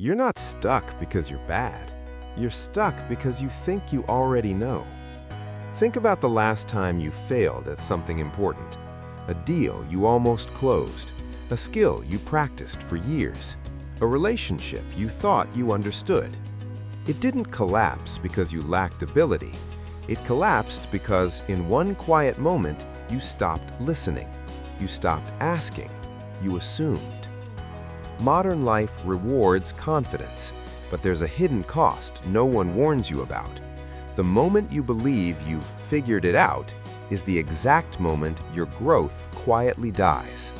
You're not stuck because you're bad. You're stuck because you think you already know. Think about the last time you failed at something important. A deal you almost closed. A skill you practiced for years. A relationship you thought you understood. It didn't collapse because you lacked ability. It collapsed because in one quiet moment, you stopped listening. You stopped asking. You assumed. Modern life rewards confidence, but there's a hidden cost no one warns you about. The moment you believe you've figured it out is the exact moment your growth quietly dies.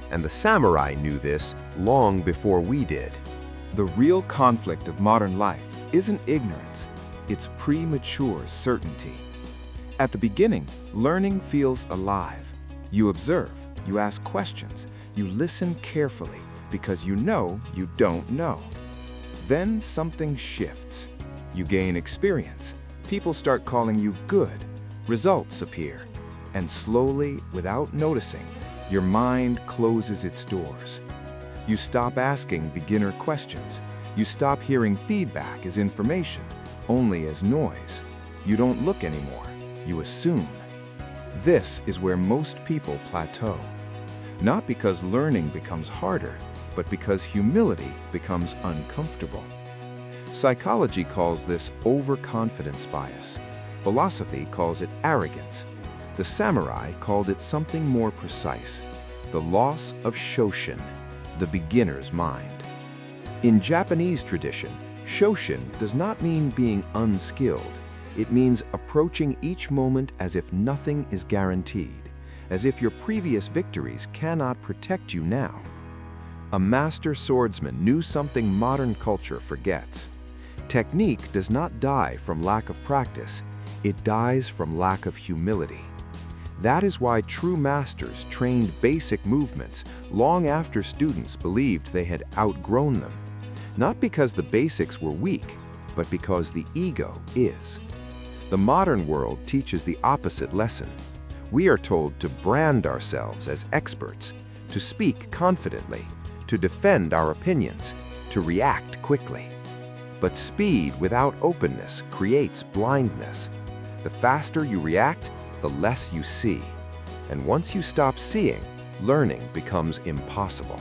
And the samurai knew this long before we did. The real conflict of modern life isn't ignorance, it's premature certainty. At the beginning, learning feels alive. You observe, you ask questions, you listen carefully because you know you don't know. Then something shifts. You gain experience. People start calling you good. Results appear. And slowly, without noticing, your mind closes its doors. You stop asking beginner questions. You stop hearing feedback as information, only as noise. You don't look anymore. You assume. This is where most people plateau. Not because learning becomes harder, but because humility becomes uncomfortable. Psychology calls this overconfidence bias. Philosophy calls it arrogance. The samurai called it something more precise, the loss of Shoshin, the beginner's mind. In Japanese tradition, Shoshin does not mean being unskilled. It means approaching each moment as if nothing is guaranteed, as if your previous victories cannot protect you now. A master swordsman knew something modern culture forgets. Technique does not die from lack of practice, it dies from lack of humility. That is why true masters trained basic movements long after students believed they had outgrown them. Not because the basics were weak, but because the ego is. The modern world teaches the opposite lesson. We are told to brand ourselves as experts, to speak confidently, to defend our opinions, to react quickly. But speed without openness creates blindness. The faster you react, the less you see. And once you stop seeing, learning becomes impossible.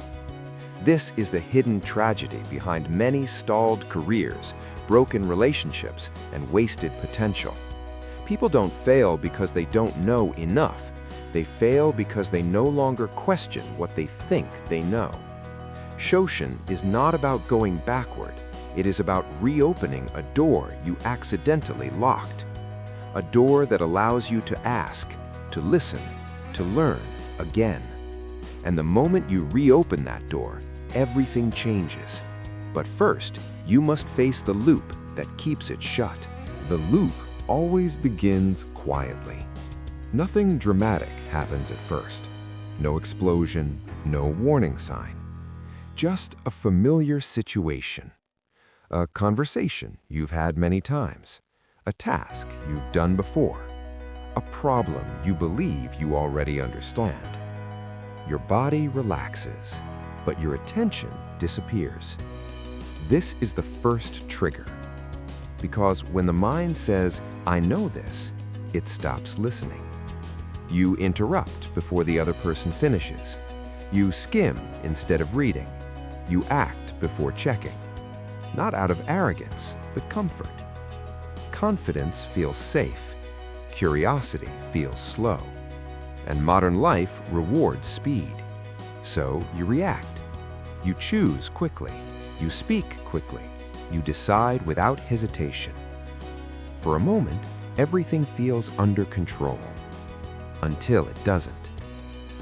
This is the hidden tragedy behind many stalled careers, broken relationships, and wasted potential. People don't fail because they don't know enough. They fail because they no longer question what they think they know. Shoshin is not about going backward. It is about reopening a door you accidentally locked. A door that allows you to ask, to listen, to learn again. And the moment you reopen that door, everything changes. But first, you must face the loop that keeps it shut. The loop always begins quietly. Nothing dramatic happens at first. No explosion, no warning sign. Just a familiar situation. A conversation you've had many times. A task you've done before. A problem you believe you already understand. Your body relaxes, but your attention disappears. This is the first trigger. Because when the mind says, "I know this," it stops listening. You interrupt before the other person finishes. You skim instead of reading. You act before checking. Not out of arrogance, but comfort. Confidence feels safe. Curiosity feels slow. And modern life rewards speed. So you react. You choose quickly. You speak quickly. You decide without hesitation. For a moment, everything feels under control. Until it doesn't.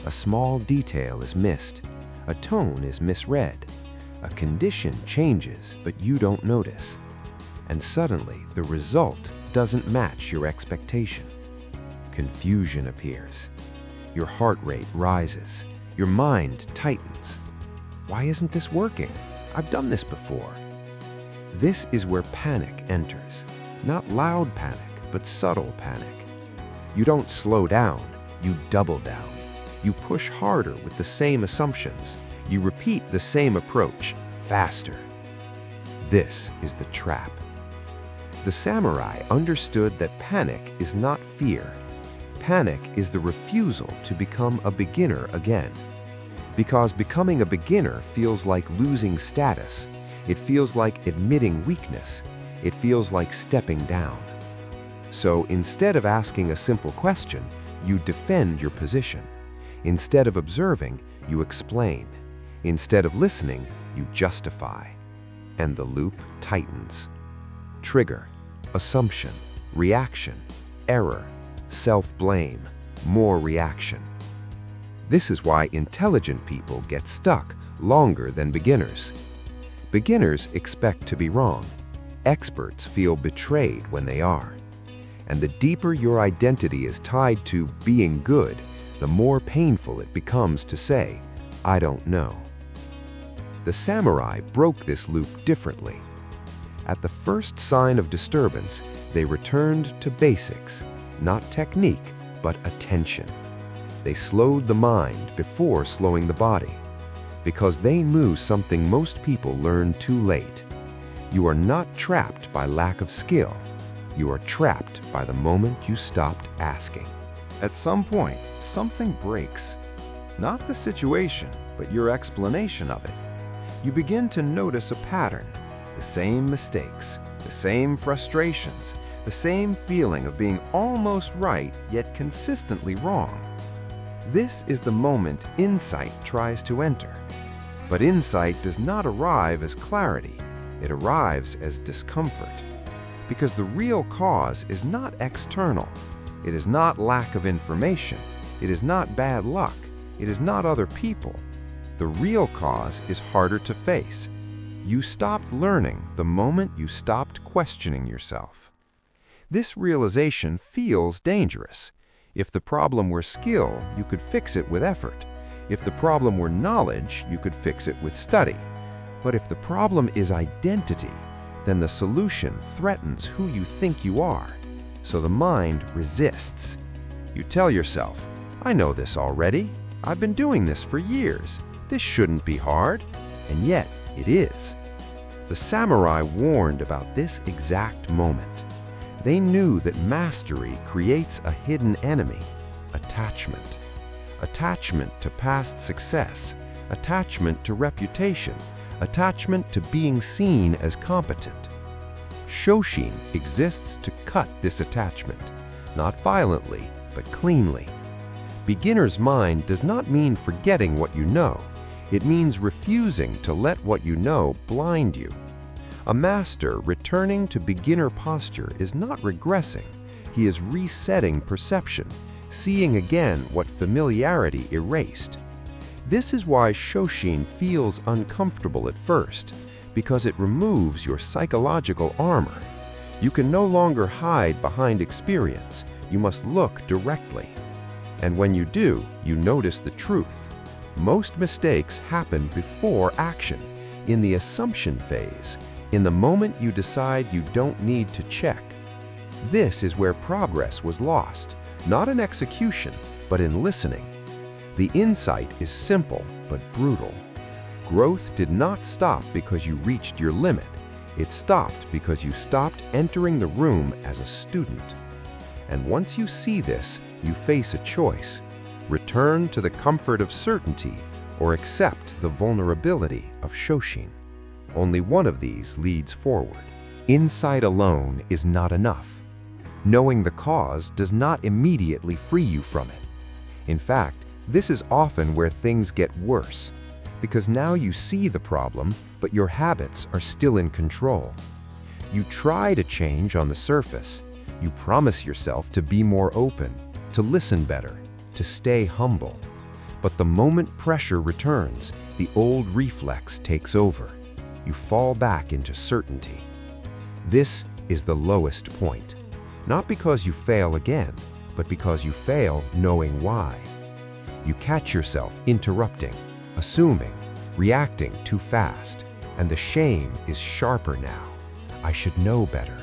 A small detail is missed. A tone is misread. A condition changes, but you don't notice. And suddenly, the result doesn't match your expectation. Confusion appears. Your heart rate rises. Your mind tightens. Why isn't this working? I've done this before. This is where panic enters. Not loud panic, but subtle panic. You don't slow down, you double down. You push harder with the same assumptions. You repeat the same approach, faster. This is the trap. The samurai understood that panic is not fear. Panic is the refusal to become a beginner again. Because becoming a beginner feels like losing status. It feels like admitting weakness. It feels like stepping down. So instead of asking a simple question, you defend your position. Instead of observing, you explain. Instead of listening, you justify. And the loop tightens. Trigger, assumption, reaction, error, self-blame, more reaction. This is why intelligent people get stuck longer than beginners. Beginners expect to be wrong. Experts feel betrayed when they are. And the deeper your identity is tied to being good, the more painful it becomes to say, "I don't know." The samurai broke this loop differently. At the first sign of disturbance, they returned to basics, not technique, but attention. They slowed the mind before slowing the body, because they knew something most people learn too late. You are not trapped by lack of skill. You are trapped by the moment you stopped asking. At some point, something breaks. Not the situation, but your explanation of it. You begin to notice a pattern. The same mistakes, the same frustrations, the same feeling of being almost right yet consistently wrong. This is the moment insight tries to enter. But insight does not arrive as clarity. It arrives as discomfort. Because the real cause is not external. It is not lack of information. It is not bad luck. It is not other people. The real cause is harder to face. You stopped learning the moment you stopped questioning yourself. This realization feels dangerous. If the problem were skill, you could fix it with effort. If the problem were knowledge, you could fix it with study. But if the problem is identity, then the solution threatens who you think you are. So the mind resists. You tell yourself, "I know this already. I've been doing this for years. This shouldn't be hard." And yet, it is. The samurai warned about this exact moment. They knew that mastery creates a hidden enemy, attachment. Attachment to past success, attachment to reputation, attachment to being seen as competent. Shoshin exists to cut this attachment, not violently, but cleanly. Beginner's mind does not mean forgetting what you know. It means refusing to let what you know blind you. A master returning to beginner posture is not regressing. He is resetting perception, seeing again what familiarity erased. This is why Shoshin feels uncomfortable at first, because it removes your psychological armor. You can no longer hide behind experience. You must look directly. And when you do, you notice the truth. Most mistakes happen before action, in the assumption phase, in the moment you decide you don't need to check. This is where progress was lost, not in execution, but in listening. The insight is simple but brutal. Growth did not stop because you reached your limit. It stopped because you stopped entering the room as a student. And once you see this, you face a choice. Return to the comfort of certainty or accept the vulnerability of Shoshin. Only one of these leads forward. Insight alone is not enough. Knowing the cause does not immediately free you from it. In fact, this is often where things get worse, because now you see the problem, but your habits are still in control. You try to change on the surface. You promise yourself to be more open, to listen better, to stay humble. But the moment pressure returns, the old reflex takes over. You fall back into certainty. This is the lowest point, not because you fail again, but because you fail knowing why. You catch yourself interrupting, assuming, reacting too fast, and the shame is sharper now. I should know better.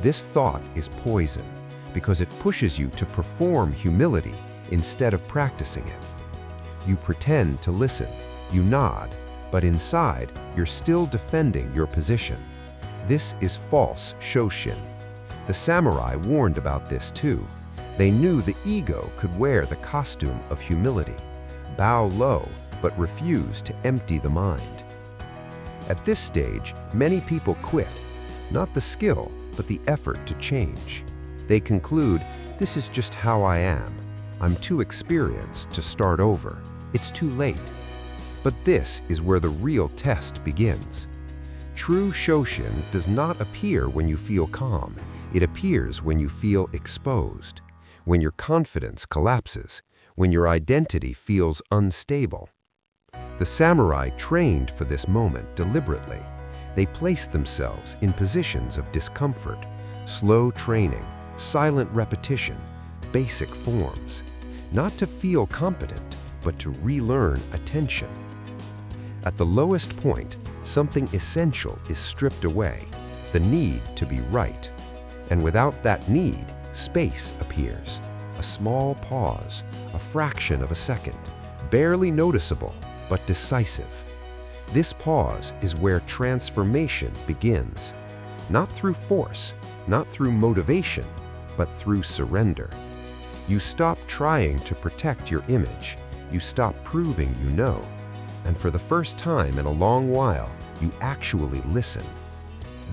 This thought is poison because it pushes you to perform humility instead of practicing it. You pretend to listen, you nod, but inside, you're still defending your position. This is false Shoshin. The samurai warned about this too. They knew the ego could wear the costume of humility, bow low, but refuse to empty the mind. At this stage, many people quit, not the skill, but the effort to change. They conclude, this is just how I am. I'm too experienced to start over. It's too late. But this is where the real test begins. True Shoshin does not appear when you feel calm. It appears when you feel exposed, when your confidence collapses, when your identity feels unstable. The samurai trained for this moment deliberately. They placed themselves in positions of discomfort, slow training, silent repetition, basic forms, not to feel competent, but to relearn attention. At the lowest point, something essential is stripped away, the need to be right. And without that need, space appears, a small pause, a fraction of a second, barely noticeable, but decisive. This pause is where transformation begins, not through force, not through motivation, but through surrender. You stop trying to protect your image. You stop proving you know. And for the first time in a long while, you actually listen.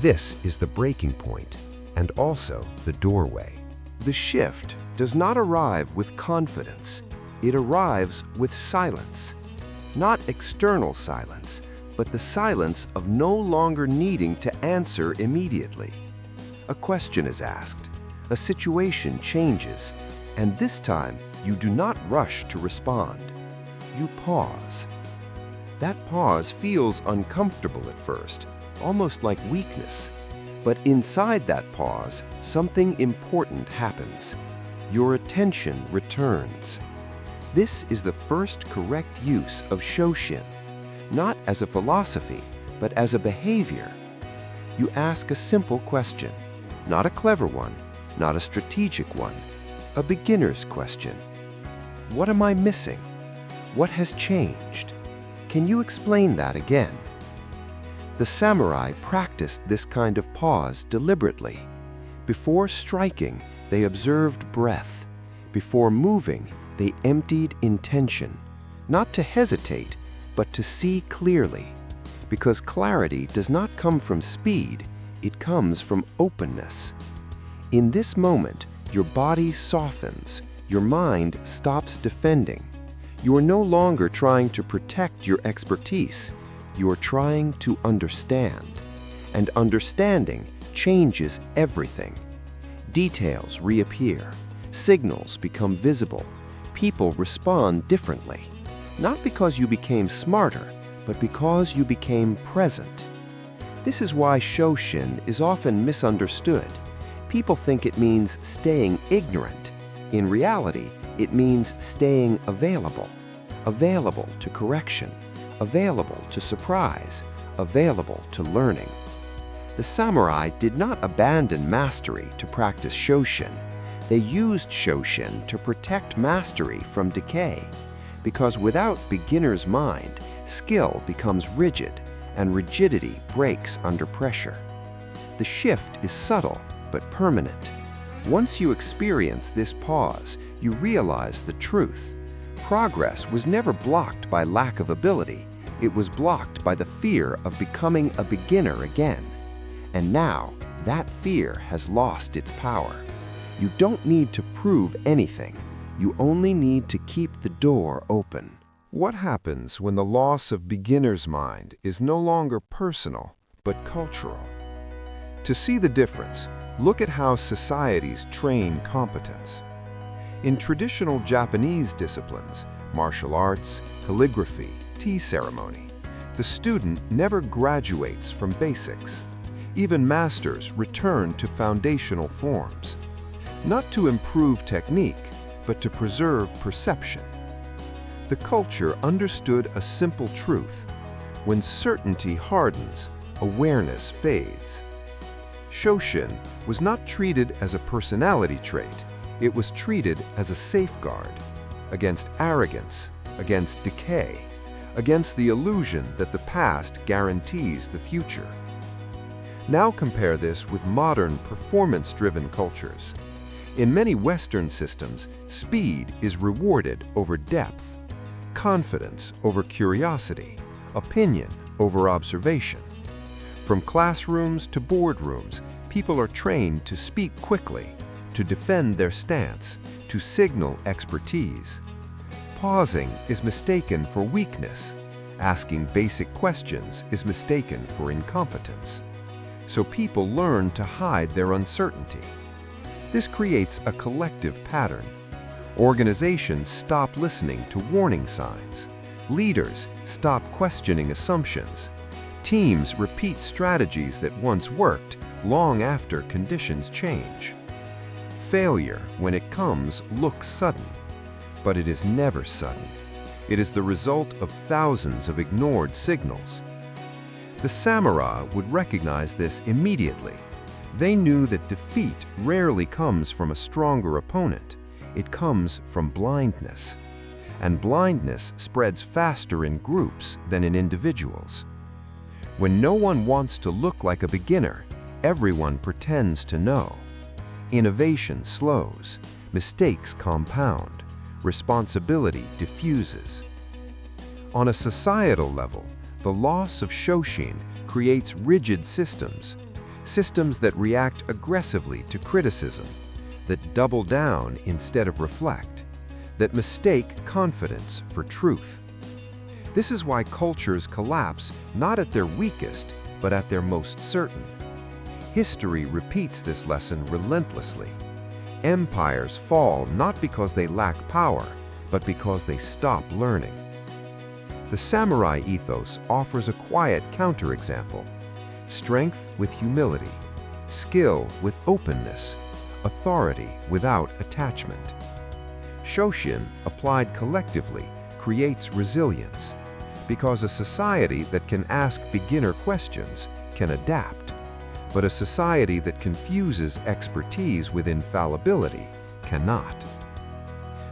This is the breaking point, and also the doorway. The shift does not arrive with confidence. It arrives with silence. Not external silence, but the silence of no longer needing to answer immediately. A question is asked, a situation changes, and this time you do not rush to respond. You pause. That pause feels uncomfortable at first, almost like weakness. But inside that pause, something important happens. Your attention returns. This is the first correct use of Shoshin, not as a philosophy, but as a behavior. You ask a simple question, not a clever one, not a strategic one, a beginner's question. What am I missing? What has changed? Can you explain that again? The samurai practiced this kind of pause deliberately. Before striking, they observed breath. Before moving, they emptied intention, not to hesitate, but to see clearly. Because clarity does not come from speed, it comes from openness. In this moment, your body softens, your mind stops defending. You are no longer trying to protect your expertise. You are trying to understand. And understanding changes everything. Details reappear. Signals become visible. People respond differently. Not because you became smarter, but because you became present. This is why Shoshin is often misunderstood. People think it means staying ignorant. In reality, it means staying available. Available to correction. Available to surprise. Available to learning. The samurai did not abandon mastery to practice Shoshin. They used Shoshin to protect mastery from decay. Because without beginner's mind, skill becomes rigid, and rigidity breaks under pressure. The shift is subtle, but permanent. Once you experience this pause, you realize the truth. Progress was never blocked by lack of ability. It was blocked by the fear of becoming a beginner again. And now, that fear has lost its power. You don't need to prove anything. You only need to keep the door open. What happens when the loss of beginner's mind is no longer personal, but cultural? To see the difference, look at how societies train competence. In traditional Japanese disciplines, martial arts, calligraphy, tea ceremony, the student never graduates from basics. Even masters return to foundational forms, not to improve technique, but to preserve perception. The culture understood a simple truth. When certainty hardens, awareness fades. Shoshin was not treated as a personality trait. It was treated as a safeguard against arrogance, against decay, against the illusion that the past guarantees the future. Now compare this with modern performance-driven cultures. In many Western systems, speed is rewarded over depth, confidence over curiosity, opinion over observation. From classrooms to boardrooms, people are trained to speak quickly, to defend their stance, to signal expertise. Pausing is mistaken for weakness. Asking basic questions is mistaken for incompetence. So people learn to hide their uncertainty. This creates a collective pattern. Organizations stop listening to warning signs. Leaders stop questioning assumptions. Teams repeat strategies that once worked long after conditions change. Failure, when it comes, looks sudden, but it is never sudden. It is the result of thousands of ignored signals. The samurai would recognize this immediately. They knew that defeat rarely comes from a stronger opponent. It comes from blindness. And blindness spreads faster in groups than in individuals. When no one wants to look like a beginner, everyone pretends to know. Innovation slows, mistakes compound, responsibility diffuses. On a societal level, the loss of Shoshin creates rigid systems that react aggressively to criticism, that double down instead of reflect, that mistake confidence for truth. This is why cultures collapse not at their weakest, but at their most certain. History repeats this lesson relentlessly. Empires fall not because they lack power, but because they stop learning. The samurai ethos offers a quiet counterexample: strength with humility, skill with openness, authority without attachment. Shoshin, applied collectively, creates resilience, because a society that can ask beginner questions can adapt, but a society that confuses expertise with infallibility cannot.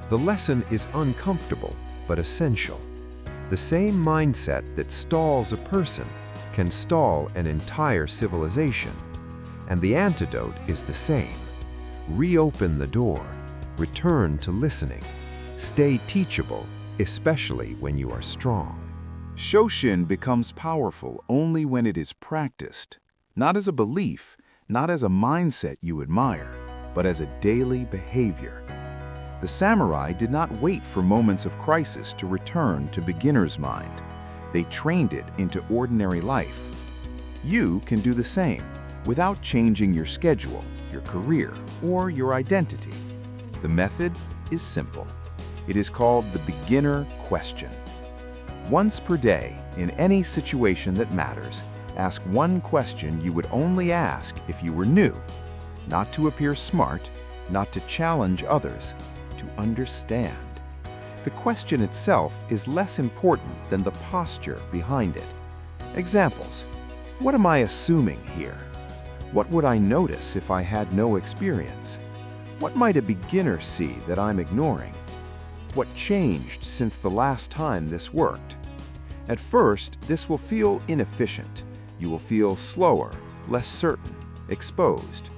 The lesson is uncomfortable but essential. The same mindset that stalls a person can stall an entire civilization, and the antidote is the same. Reopen the door, return to listening, stay teachable, especially when you are strong. Shoshin becomes powerful only when it is practiced, not as a belief, not as a mindset you admire, but as a daily behavior. The samurai did not wait for moments of crisis to return to beginner's mind. They trained it into ordinary life. You can do the same without changing your schedule, your career, or your identity. The method is simple. It is called the beginner question. Once per day, in any situation that matters, ask one question you would only ask if you were new. Not to appear smart, not to challenge others, to understand. The question itself is less important than the posture behind it. Examples: what am I assuming here? What would I notice if I had no experience? What might a beginner see that I'm ignoring? What changed since the last time this worked? At first, this will feel inefficient. You will feel slower, less certain, exposed.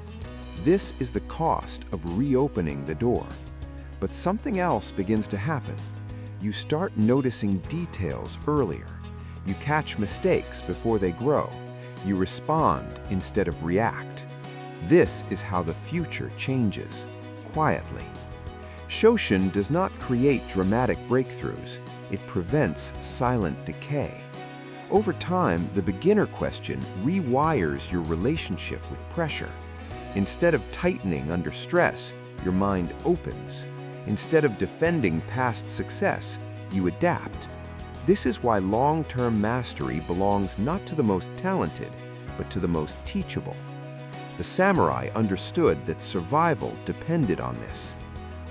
This is the cost of reopening the door. But something else begins to happen. You start noticing details earlier. You catch mistakes before they grow. You respond instead of react. This is how the future changes, quietly. Shoshin does not create dramatic breakthroughs. It prevents silent decay. Over time, the beginner question rewires your relationship with pressure. Instead of tightening under stress, your mind opens. Instead of defending past success, you adapt. This is why long-term mastery belongs not to the most talented, but to the most teachable. The samurai understood that survival depended on this.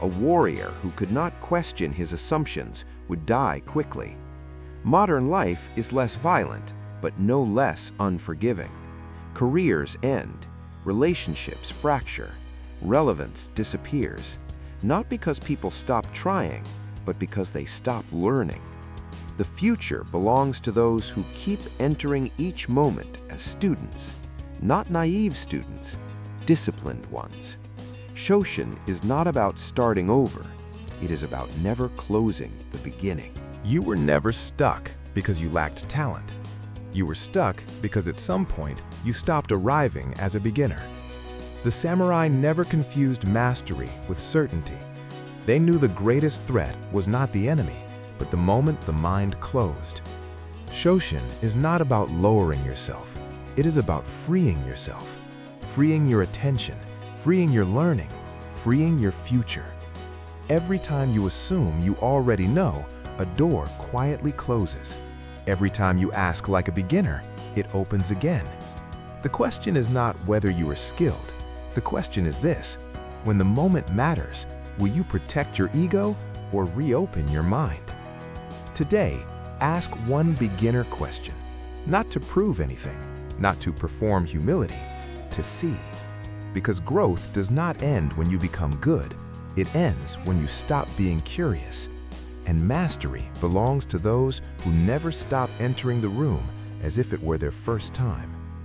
A warrior who could not question his assumptions would die quickly. Modern life is less violent, but no less unforgiving. Careers end, relationships fracture, relevance disappears, not because people stop trying, but because they stop learning. The future belongs to those who keep entering each moment as students, not naive students, disciplined ones. Shoshin is not about starting over. It is about never closing the beginning. You were never stuck because you lacked talent. You were stuck because at some point you stopped arriving as a beginner. The samurai never confused mastery with certainty. They knew the greatest threat was not the enemy, but the moment the mind closed. Shoshin is not about lowering yourself. It is about freeing yourself, freeing your attention, freeing your learning, freeing your future. Every time you assume you already know, a door quietly closes. Every time you ask like a beginner, it opens again. The question is not whether you are skilled. The question is this: when the moment matters, will you protect your ego or reopen your mind? Today, ask one beginner question, not to prove anything, not to perform humility, to see. Because growth does not end when you become good. It ends when you stop being curious. And mastery belongs to those who never stop entering the room as if it were their first time.